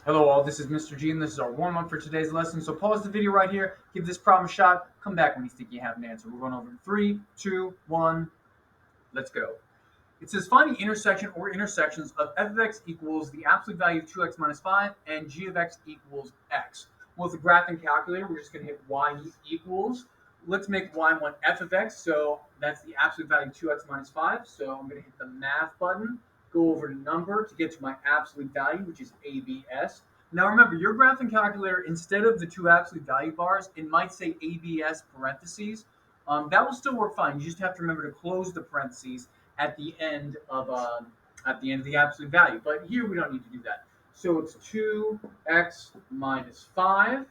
Hello all, this is Mr. G and this is our warm-up for today's lesson. So pause the video right here, give this problem a shot, come back when you think you have an answer. We're going over in 3, 2, 1, let's go. It says find the intersection or intersections of f of x equals the absolute value of 2x minus 5 and g of x equals x. Well, with the graphing calculator, we're just going to hit y equals. Let's make y1 f of x, so that's the absolute value of 2x minus 5. So I'm going to hit the math button, go over to number to get to my absolute value, which is ABS. Now remember, your graphing calculator, instead of the two absolute value bars, it might say ABS parentheses. That will still work fine. You just have to remember to close the parentheses at the end of the absolute value. But here we don't need to do that. So it's 2x minus 5.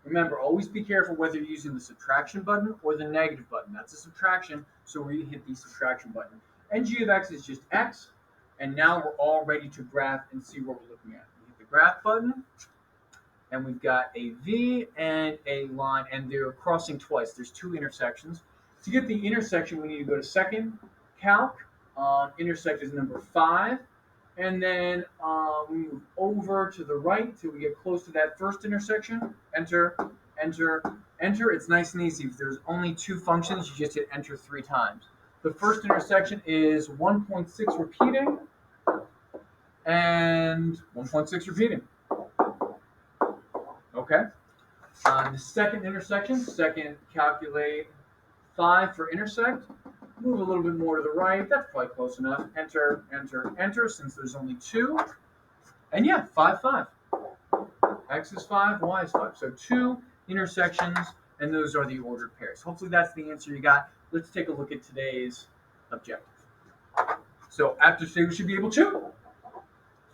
Remember, always be careful whether you're using the subtraction button or the negative button. That's a subtraction, so we hit the subtraction button. And g of x is just x. And now we're all ready to graph and see what we're looking at. We hit the graph button, and we've got a V and a line, and they're crossing twice. There's two intersections. To get the intersection, we need to go to second calc. Intersect is number 5. And then we move over to the right till we get close to that first intersection. Enter, enter, enter. It's nice and easy. If there's only two functions, you just hit enter 3 times. The first intersection is 1.6 repeating and 1.6 repeating. Okay. The second intersection, calculate 5 for intersect. Move a little bit more to the right. That's probably close enough. Enter, enter, enter, since there's only 2. And yeah, 5, 5. X is 5, Y is 5. So 2 intersections, and those are the ordered pairs. Hopefully that's the answer you got. Let's take a look at today's objective. So after today, we should be able to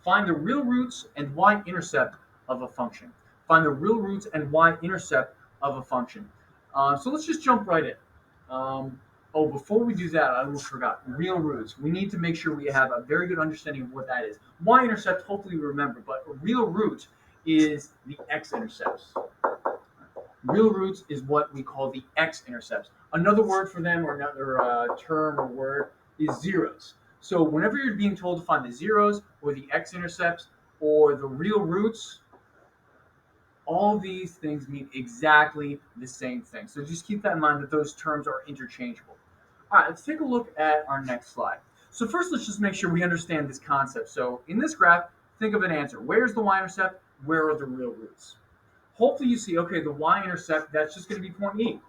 find the real roots and y-intercept of a function. Find the real roots and y-intercept of a function. So let's just jump right in. Before we do that, I almost forgot. Real roots. We need to make sure we have a very good understanding of what that is. Y-intercept, hopefully we remember, but a real root is the x-intercepts. Real roots is what we call the x-intercepts. Another word for them, or another term or word, is zeros. So whenever you're being told to find the zeros or the x-intercepts or the real roots, all these things mean exactly the same thing. So just keep that in mind that those terms are interchangeable. All right, let's take a look at our next slide. So first, let's just make sure we understand this concept. So in this graph, think of an answer. Where's the y-intercept? Where are the real roots? Hopefully you see, okay, the y-intercept, that's just going to be point E,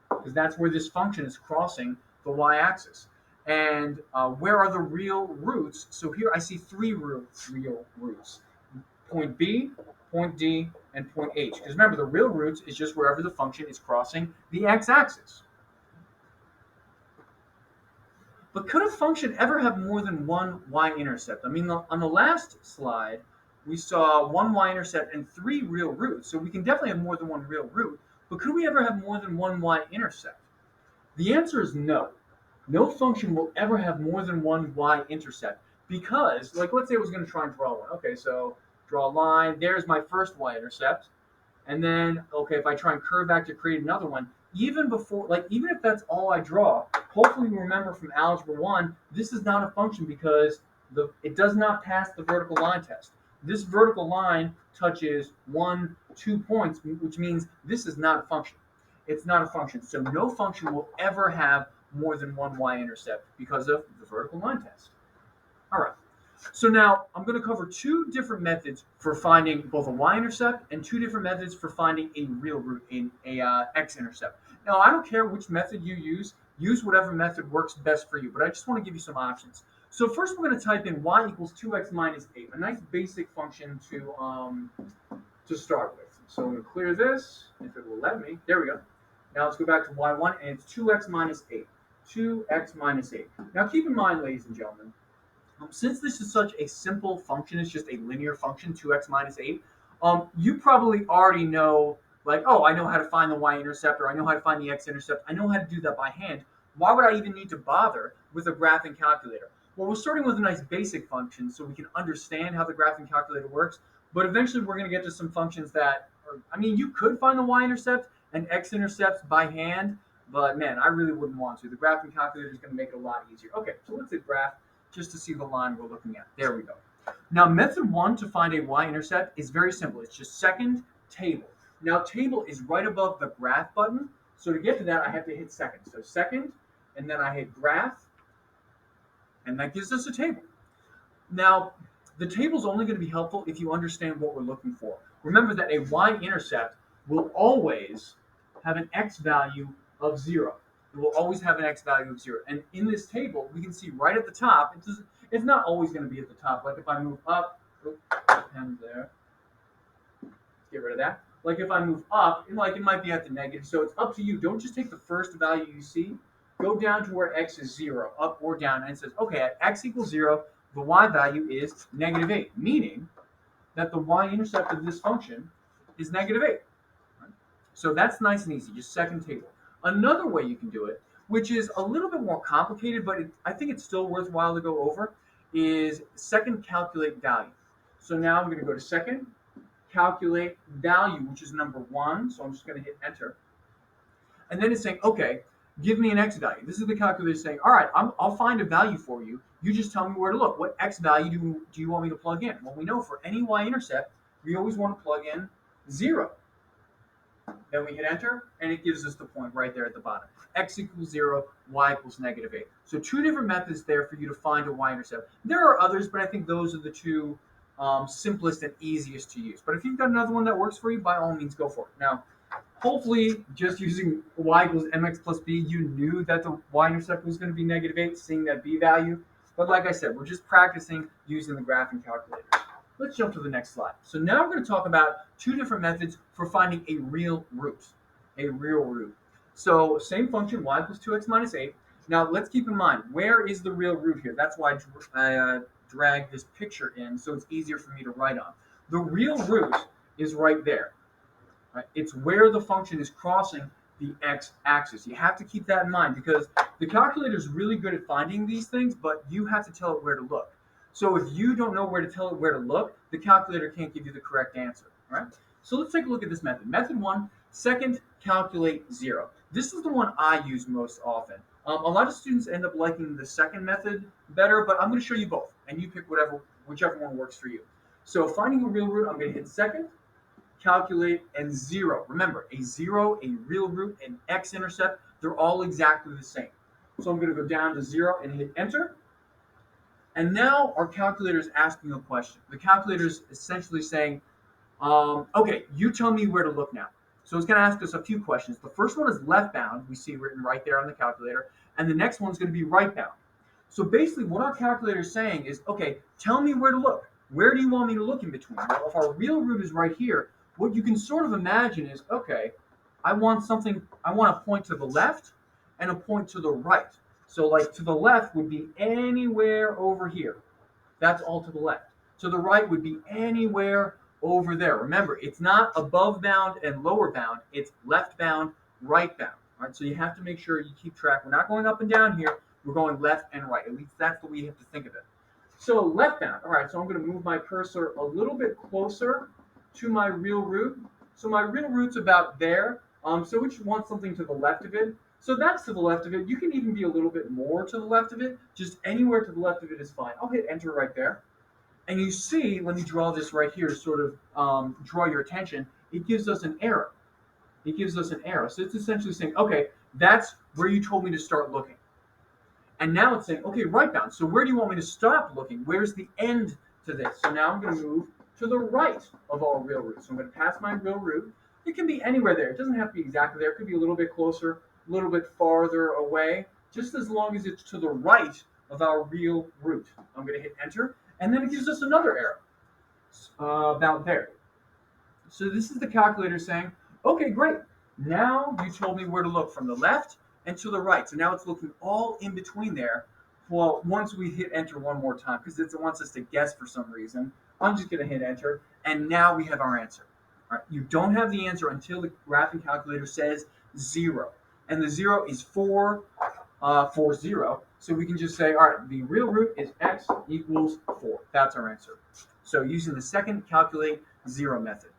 because that's where this function is crossing the y-axis. And where are the real roots? So here I see 3 real roots. Point B, point D, and point H. Because remember, the real roots is just wherever the function is crossing the x-axis. But could a function ever have more than one y-intercept? I mean, on the last slide, we saw 1 y-intercept and 3 real roots. So we can definitely have more than one real root. But could we ever have more than one y-intercept? The answer is no. No function will ever have more than one y-intercept. Because, like, let's say I was going to try and draw one. Okay, so draw a line. There's my first y-intercept. And then, okay, if I try and curve back to create another one, even if that's all I draw, hopefully you remember from Algebra 1, this is not a function because it does not pass the vertical line test. This vertical line touches 1, 2 points, which means this is not a function. It's not a function. So no function will ever have more than one y-intercept because of the vertical line test. All right. So now I'm going to cover 2 different methods for finding both a y-intercept and 2 different methods for finding a real root in a x-intercept. Now, I don't care which method you use whatever method works best for you, but I just want to give you some options. So first we're going to type in y equals 2x minus 8, a nice basic function to start with. So I'm going to clear this, if it will let me. There we go. Now let's go back to y1, and it's 2x minus 8. 2x minus 8. Now keep in mind, ladies and gentlemen, since this is such a simple function, it's just a linear function, 2x minus 8, you probably already know, like, oh, I know how to find the y-intercept, or I know how to find the x-intercept. I know how to do that by hand. Why would I even need to bother with a graphing calculator? Well, we're starting with a nice basic function so we can understand how the graphing calculator works, but eventually we're going to get to some functions that, you could find the y-intercept and x-intercepts by hand, but man, I really wouldn't want to. The graphing calculator is going to make it a lot easier. Okay, so let's hit graph just to see the line we're looking at. There we go. Now, method one to find a y-intercept is very simple. It's just second table. Now, table is right above the graph button. So to get to that, I have to hit second. So second, and then I hit graph, and that gives us a table. Now, the table is only going to be helpful if you understand what we're looking for. Remember that a y-intercept will always have an x value of 0. It will always have an x value of 0. And in this table, we can see right at the top, it's not always going to be at the top. Like if I move up, pen there, get rid of that. Like if I move up, it might be at the negative. So it's up to you. Don't just take the first value you see. Go down to where x is 0, up or down, and it says, okay, at x equals 0, the y value is -8, meaning that the y-intercept of this function is -8. So that's nice and easy, just second table. Another way you can do it, which is a little bit more complicated, but I think it's still worthwhile to go over, is second calculate value. So now I'm going to go to second calculate value, which is number 1. So I'm just going to hit enter. And then it's saying, okay, give me an x value. This is the calculator saying, all right, I'll find a value for you. You just tell me where to look. What x value do you want me to plug in? Well, we know for any y-intercept, we always want to plug in 0. Then we hit enter, and it gives us the point right there at the bottom. X equals 0, y equals -8. So 2 different methods there for you to find a y-intercept. There are others, but I think those are the 2 simplest and easiest to use. But if you've got another one that works for you, by all means, go for it. Now, hopefully, just using y equals mx plus b, you knew that the y-intercept was going to be -8, seeing that b value. But like I said, we're just practicing using the graphing calculator. Let's jump to the next slide. So now we're going to talk about 2 different methods for finding a real root. A real root. So same function, y equals 2x minus 8. Now let's keep in mind, where is the real root here? That's why I drag this picture in so it's easier for me to write on. The real root is right there. Right? It's where the function is crossing the x-axis. You have to keep that in mind because the calculator is really good at finding these things, but you have to tell it where to look. So if you don't know where to tell it where to look, the calculator can't give you the correct answer. All right? So let's take a look at this method. Method 1, second calculate 0. This is the one I use most often. A lot of students end up liking the second method better, but I'm going to show you both, and you pick whichever one works for you. So finding a real root, I'm going to hit second, calculate, and 0. Remember, a 0, a real root, an x-intercept, they're all exactly the same. So I'm going to go down to 0 and hit enter. And now our calculator is asking a question. The calculator is essentially saying, okay, you tell me where to look now. So it's going to ask us a few questions. The first one is left bound, we see written right there on the calculator, and the next one's going to be right bound. So basically what our calculator is saying is, okay, tell me where to look. Where do you want me to look in between? Well, if our real root is right here, what you can sort of imagine is, okay, I want a point to the left and a point to the right. So like to the left would be anywhere over here. That's all to the left. To the right would be anywhere over there. Remember, it's not above bound and lower bound. It's left bound, right bound. All right, so you have to make sure you keep track. We're not going up and down here. We're going left and right. At least that's the way you have to think of it. So left bound. All right, so I'm going to move my cursor a little bit closer to my real root. So my real root's about there. So we should want something to the left of it. So that's to the left of it. You can even be a little bit more to the left of it. Just anywhere to the left of it is fine. I'll hit enter right there. And you see, let me draw this right here to sort of draw your attention. It gives us an arrow. It gives us an arrow. So it's essentially saying, okay, that's where you told me to start looking. And now it's saying, okay, right bound. So where do you want me to stop looking? Where's the end to this? So now I'm going to move to the right of all real roots. So I'm going to pass my real root. It can be anywhere there. It doesn't have to be exactly there. It could be a little bit closer, a little bit farther away, just as long as it's to the right of our real root. I'm going to hit enter, and then it gives us another arrow about there. So this is the calculator saying, okay, great. Now you told me where to look from the left and to the right. So now it's looking all in between there. Well, once we hit enter one more time, because it wants us to guess for some reason, I'm just going to hit enter, and now we have our answer. All right, you don't have the answer until the graphing calculator says 0. And the 0 is 4, 0. So we can just say, all right, the real root is x equals 4. That's our answer. So using the second calculate 0 method.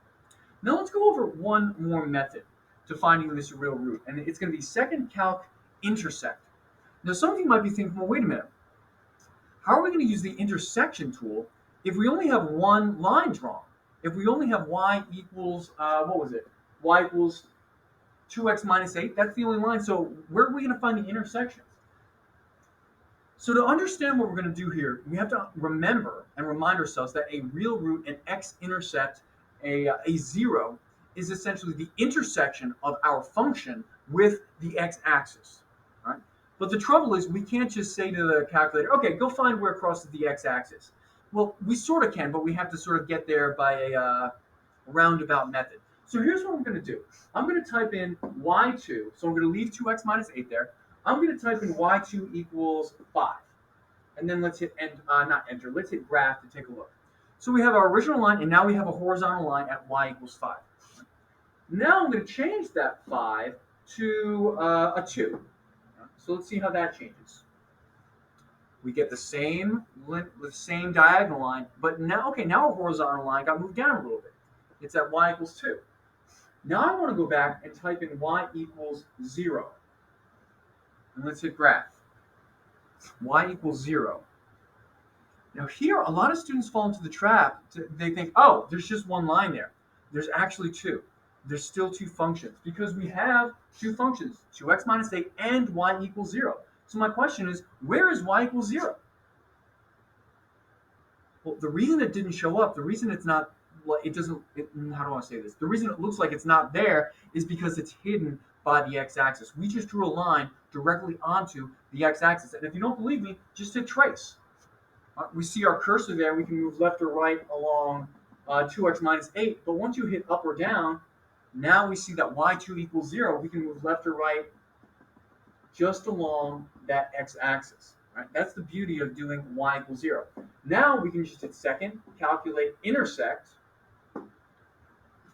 Now let's go over one more method to finding this real root, and it's going to be second calc intersect. Now some of you might be thinking, well, wait a minute. How are we going to use the intersection tool if we only have one line drawn, if we only have y equals, what was it? Y equals 2x minus 8, that's the only line. So where are we going to find the intersections? So to understand what we're going to do here, we have to remember and remind ourselves that a real root, an x-intercept, a 0, is essentially the intersection of our function with the x-axis. Right? But the trouble is we can't just say to the calculator, okay, go find where it crosses the x-axis. Well, we sort of can, but we have to sort of get there by a roundabout method. So here's what I'm going to do. I'm going to type in y2. So I'm going to leave 2x minus 8 there. I'm going to type in y2 equals 5. And then let's hit not enter. Let's hit graph to take a look. So we have our original line, and now we have a horizontal line at y equals 5. Now I'm going to change that 5 to a 2. So let's see how that changes. We get the same diagonal line, but now, okay, now our horizontal line got moved down a little bit. It's at y equals 2. Now I want to go back and type in y equals 0. And let's hit graph. Y equals 0. Now here, a lot of students fall into the trap. They think, oh, there's just one line there. There's actually two. There's still two functions because we have two functions, 2x minus 8 and y equals 0. So my question is, where is y equals 0? Well, the reason it didn't show up, the reason it's not, how do I say this? The reason it looks like it's not there is because it's hidden by the x-axis. We just drew a line directly onto the x-axis. And if you don't believe me, just hit trace. We see our cursor there. We can move left or right along 2x minus 8. But once you hit up or down, now we see that y2 equals 0. We can move left or right just along that x-axis. Right? That's the beauty of doing y equals 0. Now we can just hit second, calculate intersect,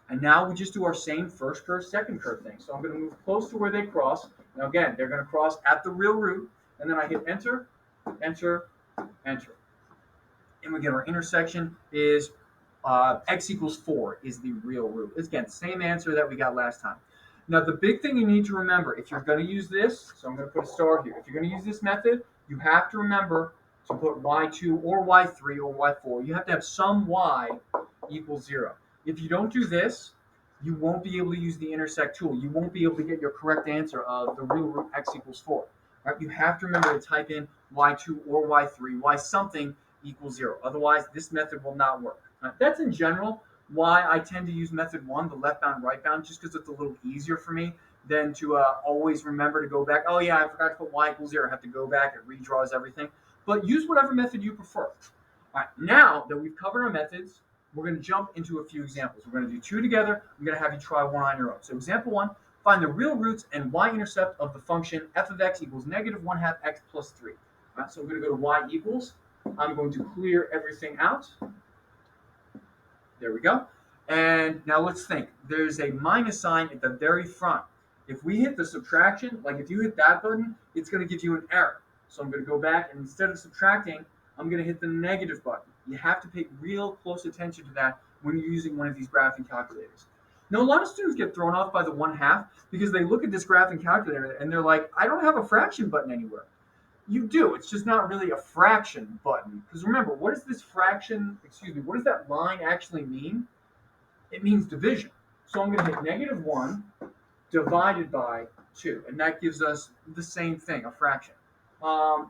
and now we just do our same first curve, second curve thing. So I'm going to move close to where they cross. Now again, they're going to cross at the real root, and then I hit enter, enter, enter. And we get our intersection is x equals 4 is the real root. It's, again, same answer that we got last time. Now, the big thing you need to remember, if you're going to use this, so I'm going to put a star here. If you're going to use this method, you have to remember to put y2 or y3 or y4. You have to have some y equals 0. If you don't do this, you won't be able to use the intersect tool. You won't be able to get your correct answer of the real root x equals 4. Right? You have to remember to type in y2 or y3, y something equals 0. Otherwise, this method will not work. Right? That's in general why I tend to use method 1, the left bound, right bound, just because it's a little easier for me than to always remember to go back. Oh, yeah, I forgot to put y equals 0. I have to go back. It redraws everything. But use whatever method you prefer. All right, now that we've covered our methods, we're going to jump into a few examples. We're going to do two together. I'm going to have you try one on your own. So example 1, find the real roots and y-intercept of the function f of x equals negative 1/2 x plus 3. All right, so I'm going to go to y equals. I'm going to clear everything out. There we go. And now let's think. There's a minus sign at the very front. If we hit the subtraction, like if you hit that button, it's going to give you an error. So I'm going to go back, and instead of subtracting, I'm going to hit the negative button. You have to pay real close attention to that when you're using one of these graphing calculators. Now, a lot of students get thrown off by the 1/2 because they look at this graphing calculator and they're like, I don't have a fraction button anywhere. You do. It's just not really a fraction button. Because remember, what does this fraction, what does that line actually mean? It means division. So I'm going to hit negative 1 divided by 2. And that gives us the same thing, a fraction.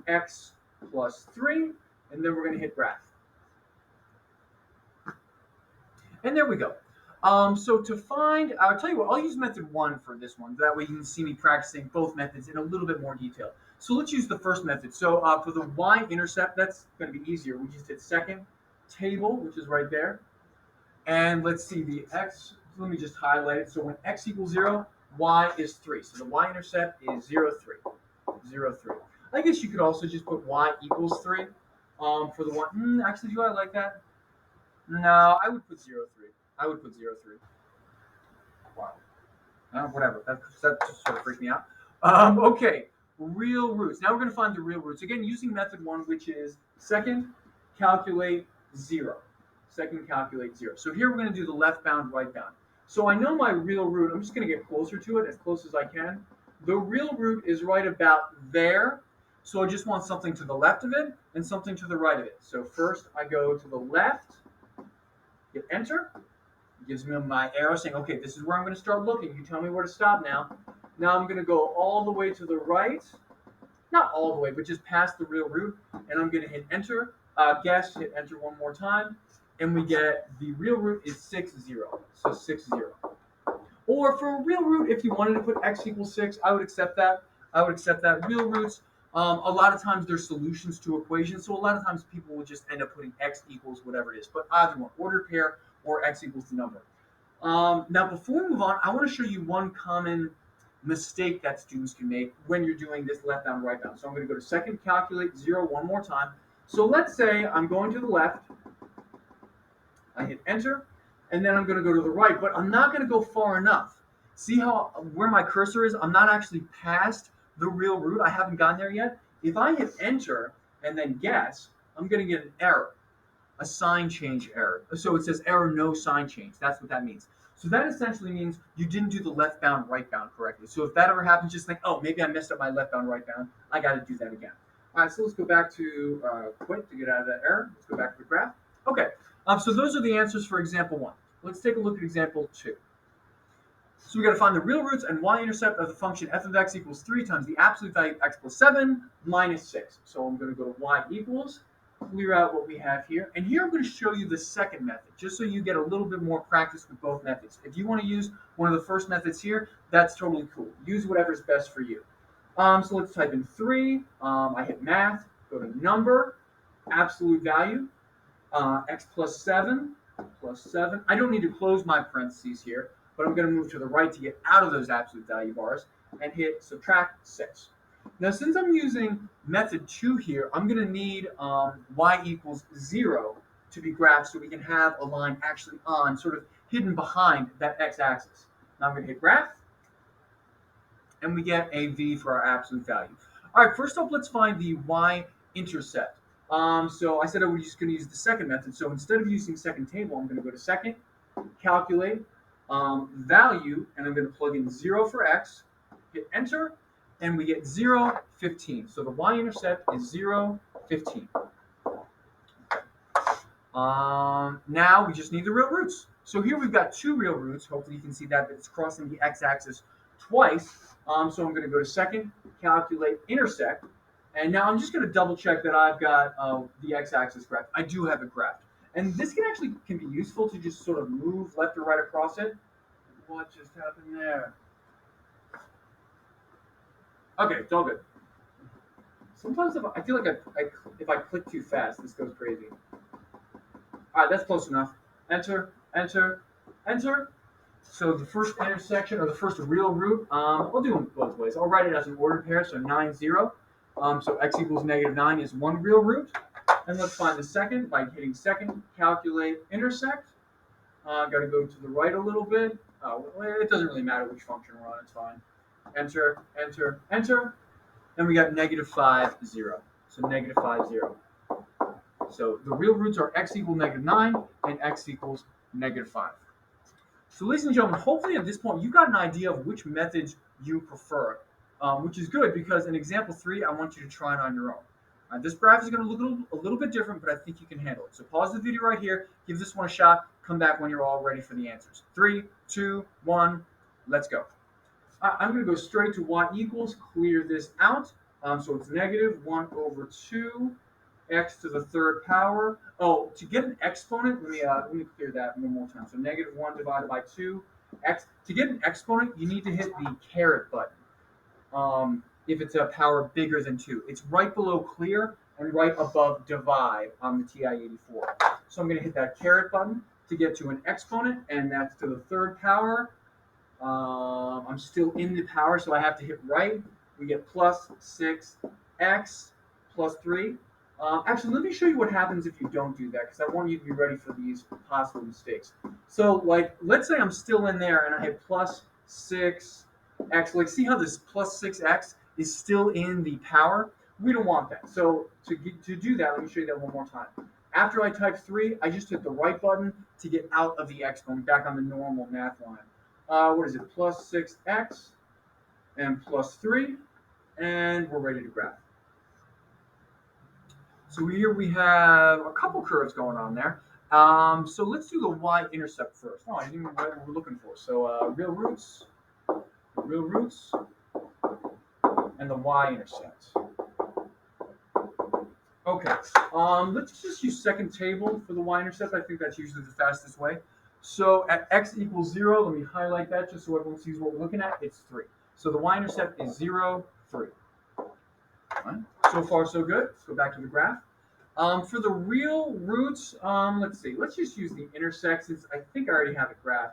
X plus 3. And then we're going to hit graph. And there we go. So to find, I'll tell you what, I'll use method 1 for this one. That way you can see me practicing both methods in a little bit more detail. So let's use the first method. So for the y-intercept, that's going to be easier. We just hit second table, which is right there. And let's see the x. Let me just highlight it. So when x equals 0, y is 3. So the y-intercept is 0, 3. 0, 3. I guess you could also just put y equals 3 for the one. Actually, do I like that? No, I would put 0, 3. I would put 0, 3. Wow. Whatever. That just sort of freaked me out. Okay. Real roots. Now we're going to find the real roots. Again, using method 1, which is second, calculate 0. Second, calculate 0. So here we're going to do the left bound, right bound. So I know my real root. I'm just going to get closer to it, as close as I can. The real root is right about there. So I just want something to the left of it and something to the right of it. So first I go to the left, hit enter. It gives me my arrow saying, okay, this is where I'm going to start looking. You tell me where to stop now. Now I'm going to go all the way to the right. Not all the way, but just past the real root. And I'm going to hit enter. Guess, hit enter one more time. And we get the real root is 6, 0. So 6, 0. Or for a real root, if you wanted to put x equals 6, I would accept that. I would accept that. Real roots, a lot of times they're solutions to equations, so a lot of times people will just end up putting x equals whatever it is. But either one, ordered pair or x equals the number. Now, before we move on, I want to show you one common mistake that students can make when you're doing this left bound, right bound. So I'm going to go to second, calculate 0 one more time. So let's say I'm going to the left. I hit enter, and then I'm going to go to the right, but I'm not going to go far enough. See how where my cursor is? I'm not actually past the real root. I haven't gotten there yet. If I hit enter and then guess, I'm going to get an error, a sign change error. So it says error, no sign change. That's what that means. So that essentially means you didn't do the left bound, right bound correctly. So if that ever happens, just think, oh, maybe I messed up my left bound, right bound. I got to do that again. All right, so let's go back to quit to get out of that error. Let's go back to the graph. Okay, so those are the answers for example 1. Let's take a look at example 2. So we got to find the real roots and y-intercept of the function f of x equals 3 times the absolute value of x plus 7 minus 6. So I'm going to go to y equals, clear out what we have here. And here I'm going to show you the second method, just so you get a little bit more practice with both methods. If you want to use one of the first methods here, that's totally cool. Use whatever's best for you. So let's type in 3. I hit math, go to number, absolute value, x plus 7, plus 7. I don't need to close my parentheses here, but I'm going to move to the right to get out of those absolute value bars and hit subtract 6. Now, since I'm using method 2 here, I'm going to need y equals 0 to be graphed so we can have a line actually on, sort of hidden behind that x-axis. Now I'm going to hit graph, and we get a v for our absolute value. All right, first up, let's find the y-intercept. So I said I was just going to use the second method. So instead of using second table, I'm going to go to second, calculate value, and I'm going to plug in 0 for x, hit enter, and we get 0, 15. So the y-intercept is 0, 15. Now we just need the real roots. So here we've got 2 real roots. Hopefully you can see that it's crossing the x-axis twice. So I'm going to go to second, calculate intersect. And now I'm just going to double check that I've got the x-axis graphed. I do have it graphed. And this can be useful to just sort of move left or right across it. What just happened there? Okay, it's all good. Sometimes I feel like if I click too fast, this goes crazy. All right, that's close enough. Enter, enter, enter. So the first intersection, or the first real root, I'll do them both ways. I'll write it as an ordered pair, so 9, 0. So x equals -9 is one real root. And let's find the second by hitting second, calculate, intersect. Got to go to the right a little bit. It doesn't really matter which function we're on, it's fine. Enter, enter, enter. And we got -5, 0. So -5, 0. So the real roots are x equals -9 and x equals -5. So ladies and gentlemen, hopefully at this point you've got an idea of which methods you prefer, which is good because in example 3, I want you to try it on your own. This graph is going to look a little bit different, but I think you can handle it. So pause the video right here, give this one a shot, come back when you're all ready for the answers. 3, 2, 1, let's go. I'm going to go straight to y equals, clear this out. So it's -1/2 x to the third power. Oh, to get an exponent, let me clear that one more time. So -1 divided by 2 x. To get an exponent, you need to hit the caret button. If it's a power bigger than 2, it's right below clear and right above divide on the TI-84. So I'm going to hit that caret button to get to an exponent, and that's to the third power. I'm still in the power, so I have to hit right. We get plus 6x plus 3. Actually, let me show you what happens if you don't do that, because I want you to be ready for these possible mistakes. So, like, let's say I'm still in there and I hit plus 6x. Like, see how this plus 6x is still in the power? We don't want that. So to do that, let me show you that one more time. After I type 3, I just hit the right button to get out of the exponent, back on the normal math line. What is it? Plus 6x and plus 3, and we're ready to graph. So here we have a couple curves going on there. So let's do the y-intercept first. Oh, I didn't even write what we're looking for. So real roots, and the y-intercept. Okay. Let's just use second table for the y-intercept. I think that's usually the fastest way. So at x equals 0, let me highlight that just so everyone sees what we're looking at. It's 3. So the y-intercept is 0, 3. Right. So far, so good. Let's go back to the graph. For the real roots, let's see. Let's just use the intersect since I think I already have it graphed.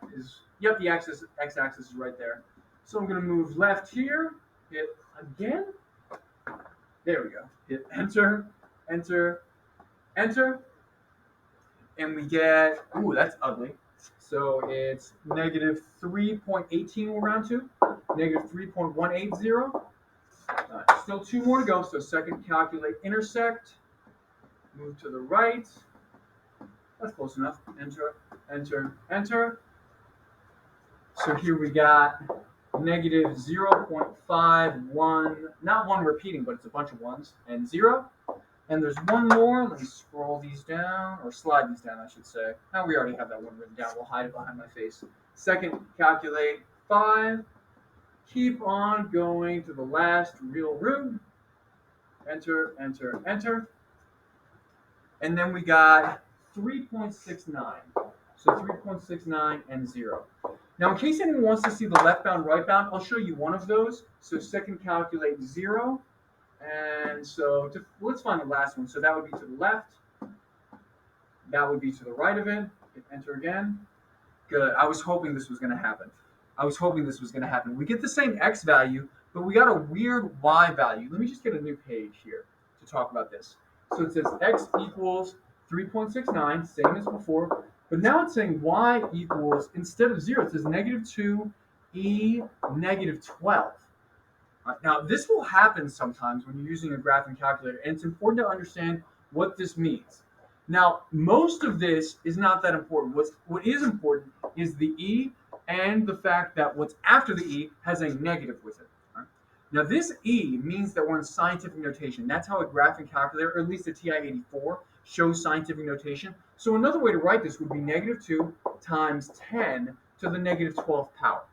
Yep, the x-axis is right there. So I'm going to move left here, hit again. There we go. Hit enter, enter, enter. And we get, ooh, that's ugly. So it's negative 3.18 we'll round to, negative 3.180. Still 2 more to go. So second, calculate intersect. Move to the right. That's close enough. Enter, enter, enter. So here we got negative 0.51, not 1 repeating, but it's a bunch of 1s, and 0. And there's one more. Let me scroll these down, or slide these down, I should say. Now we already have that one written down. We'll hide it behind my face. Second, calculate 5. Keep on going to the last real root. Enter, enter, enter. And then we got 3.69. So 3.69 and 0. Now, in case anyone wants to see the left bound, right bound, I'll show you one of those. So second, calculate 0. And so let's find the last one. So that would be to the left. That would be to the right of it. Hit enter again. Good. I was hoping this was going to happen. We get the same x value, but we got a weird y value. Let me just get a new page here to talk about this. So it says x equals 3.69, same as before. But now it's saying y equals, instead of 0, it says negative 2 e negative 12. Now, this will happen sometimes when you're using a graphing calculator, and it's important to understand what this means. Now, most of this is not that important. What is important is the e and the fact that what's after the e has a negative with it. Right? Now, this e means that we're in scientific notation. That's how a graphing calculator, or at least the TI-84, shows scientific notation. So another way to write this would be negative 2 times 10 to the negative 12th power.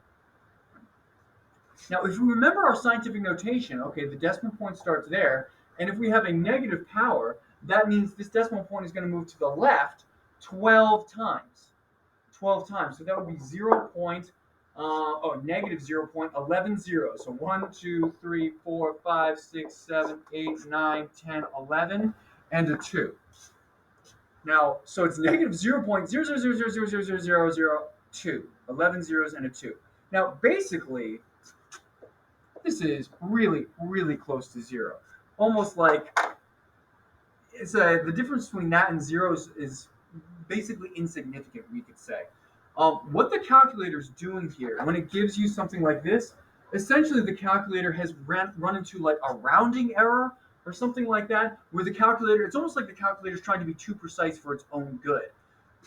Now, if we remember our scientific notation, okay, the decimal point starts there, and if we have a negative power, that means this decimal point is going to move to the left 12 times. 12 times. So that would be negative 0.11. So 1, 2, 3, 4, 5, 6, 7, 8, 9, 10, 11, and a 2. Now, so it's negative 0.000000002. 11 zeros and a 2. Now, basically, this is really, really close to 0. Almost like the difference between that and 0 is basically insignificant, we could say. What the calculator is doing here, when it gives you something like this, essentially the calculator has run into like a rounding error or something like that, where the calculator, it's almost like the calculator is trying to be too precise for its own good.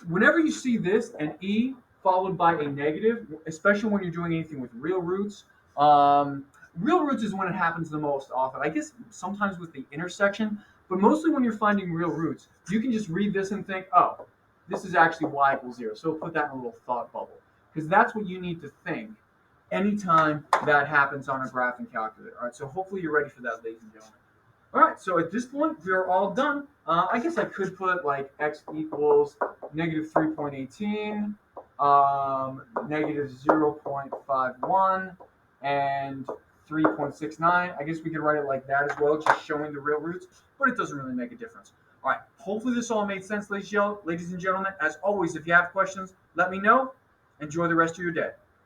Whenever you see this, an e followed by a negative, especially when you're doing anything with real roots, real roots is when it happens the most often. I guess sometimes with the intersection, but mostly when you're finding real roots, you can just read this and think, oh, this is actually y equals 0. So put that in a little thought bubble, because that's what you need to think anytime that happens on a graphing calculator. All right, so hopefully you're ready for that, ladies and gentlemen. All right, so at this point, we are all done. I guess I could put like x equals negative 3.18, negative 0.51, and 3.69. I guess we could write it like that as well, just showing the real roots, but it doesn't really make a difference. All right, hopefully this all made sense, ladies and gentlemen. As always, if you have questions, let me know. Enjoy the rest of your day.